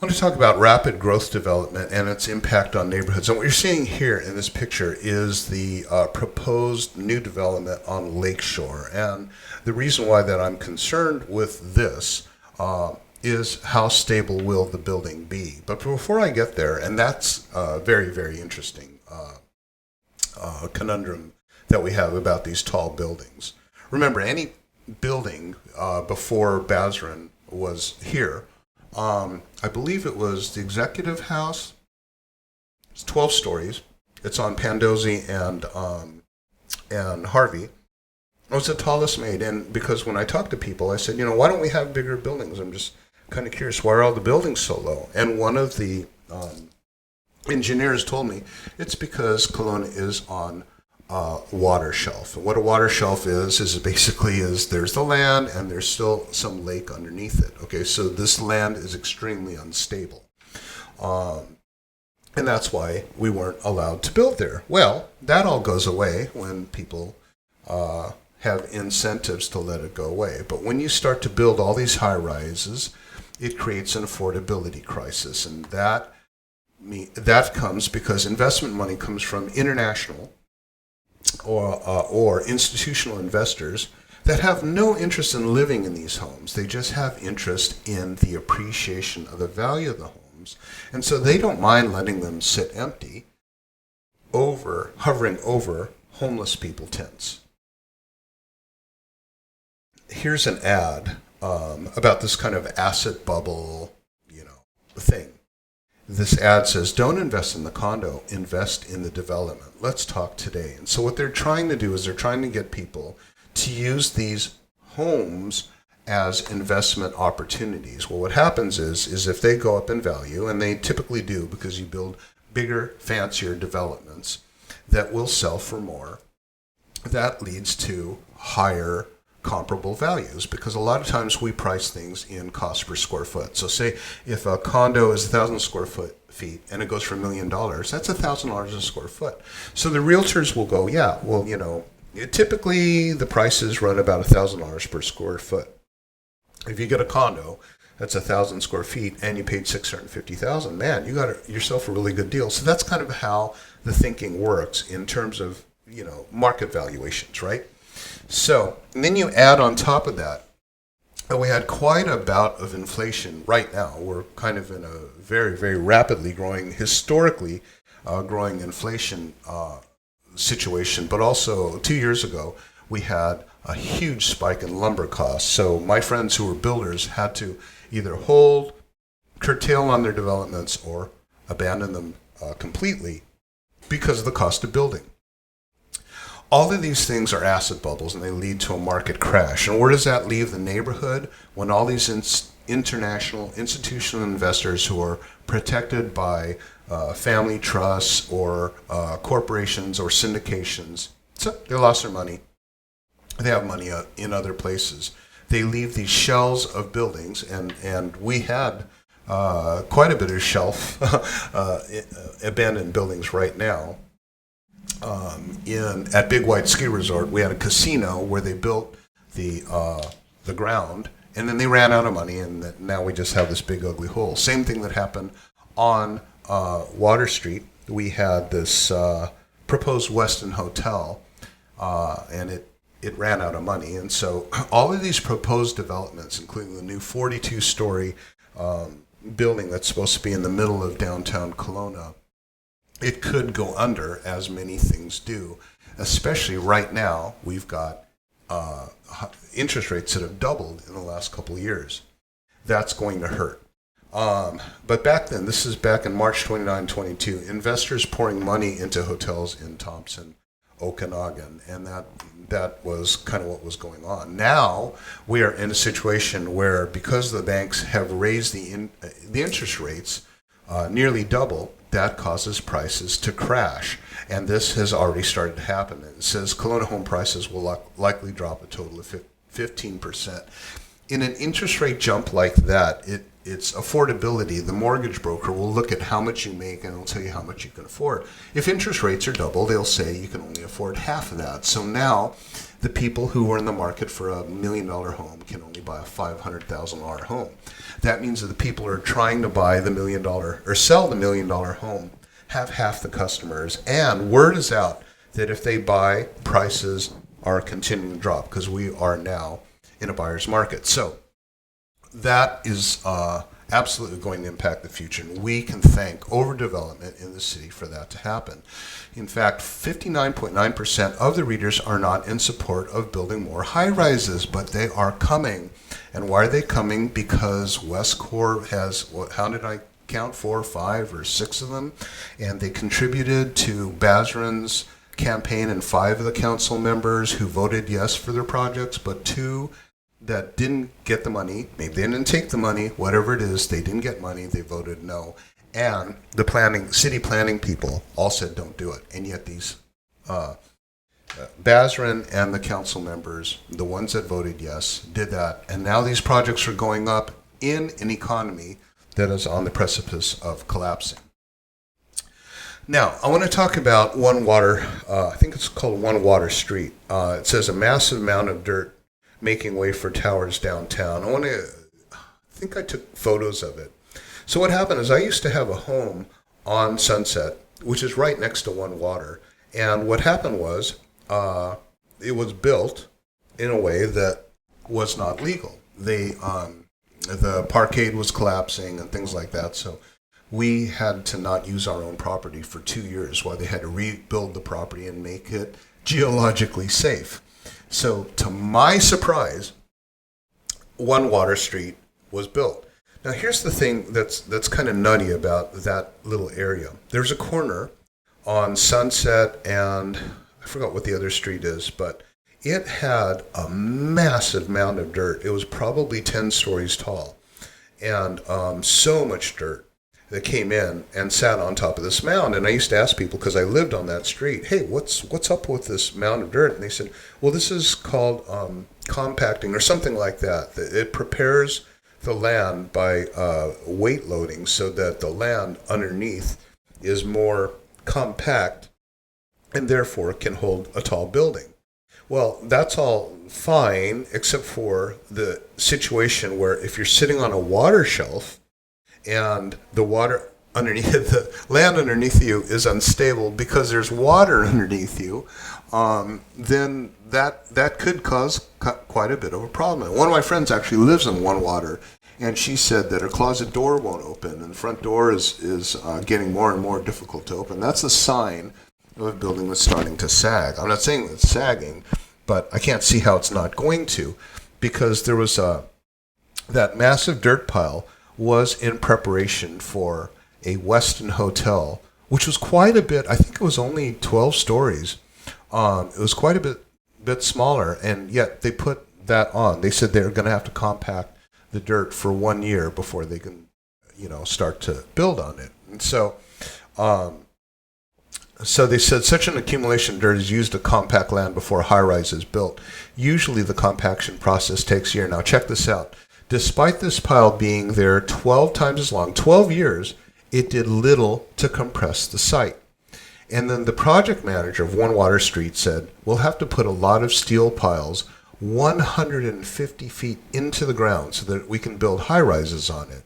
I want to talk about rapid growth development and its impact on neighborhoods. And what you're seeing here in this picture is the proposed new development on Lakeshore. And the reason why that I'm concerned with this is how stable will the building be. But before I get there, and that's a very, very interesting conundrum that we have about these tall buildings. Remember, any building before Bazran was here, I believe it was the Executive House. It's 12 stories. It's on Pandozzi and Harvey. It was the tallest made. And because when I talked to people, I said, why don't we have bigger buildings? I'm just kind of curious, why are all the buildings so low? And one of the engineers told me it's because Kelowna is on water shelf. And what a water shelf is basically there's the land and there's still some lake underneath it. Okay, so this land is extremely unstable. And that's why we weren't allowed to build there. Well, that all goes away when people have incentives to let it go away. But when you start to build all these high rises, it creates an affordability crisis. And that comes because investment money comes from international or institutional investors that have no interest in living in these homes. They just have interest in the appreciation of the value of the homes. And so they don't mind letting them sit empty, hovering over homeless people tents. Here's an ad about this kind of asset bubble, thing. This ad says, don't invest in the condo, invest in the development. Let's talk today. And so what they're trying to do is they're trying to get people to use these homes as investment opportunities. Well, what happens is if they go up in value, and they typically do because you build bigger, fancier developments that will sell for more, that leads to higher comparable values, because a lot of times we price things in cost per square foot. So say if a condo is 1,000 square feet and it goes for $1 million, that's $1,000 a square foot. So the realtors will go, typically the prices run about $1,000 per square foot. If you get a condo that's 1,000 square feet and you paid $650,000, man, you got yourself a really good deal. So that's kind of how the thinking works in terms of market valuations, right? So, and then you add on top of that, we had quite a bout of inflation right now. We're kind of in a very, very rapidly growing, historically growing inflation situation. But also 2 years ago, we had a huge spike in lumber costs. So my friends who were builders had to either curtail on their developments or abandon them completely because of the cost of building. All of these things are asset bubbles, and they lead to a market crash. And where does that leave the neighborhood? When all these international institutional investors who are protected by family trusts or corporations or syndications, so they lost their money. They have money in other places. They leave these shells of buildings, and we had quite a bit of shelf abandoned buildings right now. At Big White Ski Resort, we had a casino where they built the ground, and then they ran out of money, and now we just have this big ugly hole. Same thing that happened on Water Street. We had this proposed Westin Hotel, and it ran out of money. And so all of these proposed developments, including the new 42-story building that's supposed to be in the middle of downtown Kelowna, it could go under, as many things do. Especially right now, we've got interest rates that have doubled in the last couple of years. That's going to hurt. But back then, this is back in March 29, 22, investors pouring money into hotels in Thompson, Okanagan, and that was kind of what was going on. Now we are in a situation where, because the banks have raised the interest rates nearly double, that causes prices to crash. And this has already started to happen. It says Kelowna home prices will likely drop a total of 15%. in an interest rate jump like that, it's affordability. The mortgage broker will look at how much you make and they'll tell you how much you can afford. If interest rates are double, they'll say you can only afford half of that. So now the people who are in the market for $1 million home can only buy a $500,000 home. That means that the people who are trying to buy the $1 million or sell the $1 million home have half the customers. And word is out that if they buy, prices are continuing to drop because we are now in a buyer's market. So that is absolutely going to impact the future. And we can thank overdevelopment in the city for that to happen. In fact, 59.9% of the readers are not in support of building more high-rises, but they are coming. And why are they coming? Because West Core has, how did I count, 4 or 5 or 6 of them? And they contributed to Bazran's campaign and 5 of the council members who voted yes for their projects, but 2 that didn't get the money. Maybe they didn't take the money, whatever it is, they didn't get money, they voted no. And the city planning people all said don't do it. And yet these Bazran and the council members, the ones that voted yes, did that. And now these projects are going up in an economy that is on the precipice of collapsing. Now, I want to talk about One Water, I think it's called One Water Street. It says a massive amount of dirt making way for towers downtown. I think I took photos of it. So what happened is I used to have a home on Sunset, which is right next to One Water. And what happened was it was built in a way that was not legal. The parkade was collapsing and things like that. So we had to not use our own property for 2 years while they had to rebuild the property and make it geologically safe. So to my surprise, One Water Street was built. Now here's the thing that's kind of nutty about that little area. There's a corner on Sunset and I forgot what the other street is, but it had a massive mound of dirt. It was probably 10 stories tall and so much dirt that came in and sat on top of this mound. And I used to ask people, because I lived on that street, hey, what's up with this mound of dirt? And they said, well, this is called compacting or something like that. It prepares the land by weight loading so that the land underneath is more compact and therefore can hold a tall building. Well, that's all fine, except for the situation where if you're sitting on a water shelf and the water underneath, the land underneath you is unstable because there's water underneath you, then that could cause quite a bit of a problem. And one of my friends actually lives in One Water, and she said that her closet door won't open, and the front door is getting more and more difficult to open. That's a sign of a building that's starting to sag. I'm not saying it's sagging, but I can't see how it's not going to, because there was that massive dirt pile was in preparation for a Westin hotel, which was quite a bit. I think it was only 12 stories. It was quite a bit smaller, and yet they put that on. They said they were going to have to compact the dirt for 1 year before they can, start to build on it. And so they said such an accumulation of dirt is used to compact land before a high-rise is built. Usually the compaction process takes a year. Now check this out. Despite this pile being there 12 times as long, 12 years, it did little to compress the site. And then the project manager of One Water Street said, we'll have to put a lot of steel piles 150 feet into the ground so that we can build high-rises on it.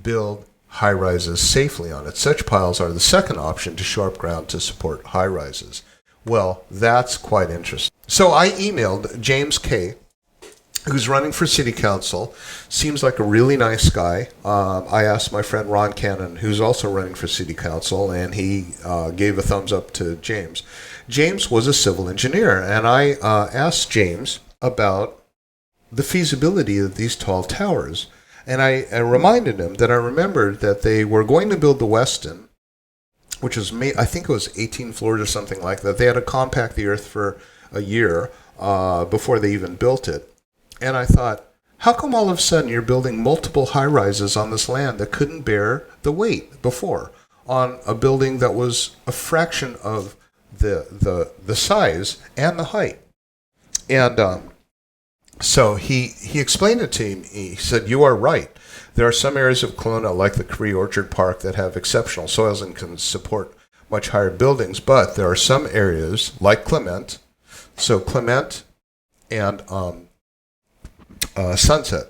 Build high-rises safely on it. Such piles are the second option to shore up ground to support high-rises. Well, that's quite interesting. So I emailed James Kay, who's running for city council. Seems like a really nice guy. I asked my friend Ron Cannon, who's also running for city council, and he gave a thumbs up to James. James was a civil engineer, and I asked James about the feasibility of these tall towers. And I reminded him that I remembered that they were going to build the Westin, which was, I think it was 18 floors or something like that. They had to compact the earth for a year before they even built it. And I thought, how come all of a sudden you're building multiple high-rises on this land that couldn't bear the weight before on a building that was a fraction of the size and the height? And So he explained it to me. He said, "You are right. There are some areas of Kelowna, like the Korea Orchard Park, that have exceptional soils and can support much higher buildings. But there are some areas, like Clement, so Clement and Sunset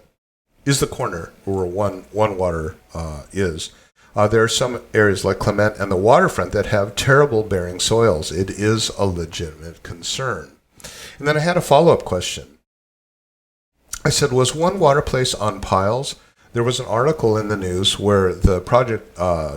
is the corner where one water is. There are some areas like Clement and the waterfront that have terrible bearing soils. It is a legitimate concern." And then I had a follow-up question. I said, "Was one water place on piles?" There was an article in the news where the project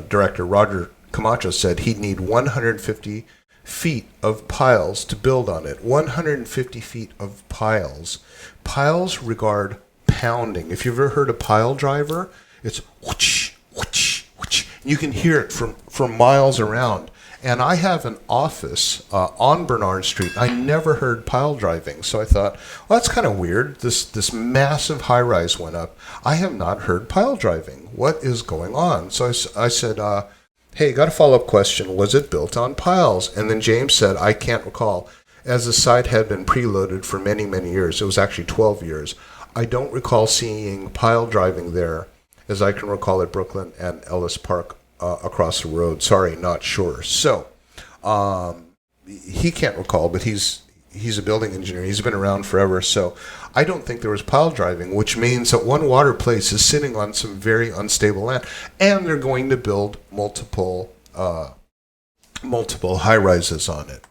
director, Roger Camacho, said he'd need 150 feet of piles to build on it. 150 feet of piles. Piles regard pounding. If you've ever heard a pile driver, it's whoosh, whoosh, whoosh. You can hear it from miles around. And I have an office on Bernard Street. I never heard pile driving, so I thought, well, that's kind of weird. This massive high-rise went up. I have not heard pile driving. What is going on? So I said, hey, got a follow-up question. Was it built on piles? And then James said, I can't recall. As the site had been preloaded for many, many years, it was actually 12 years, I don't recall seeing pile driving there, as I can recall at Brooklyn and Ellis Park across the road. Sorry, not sure. So he can't recall, but he's a building engineer. He's been around forever. So I don't think there was pile driving, which means that one water place is sitting on some very unstable land, and they're going to build multiple high rises on it.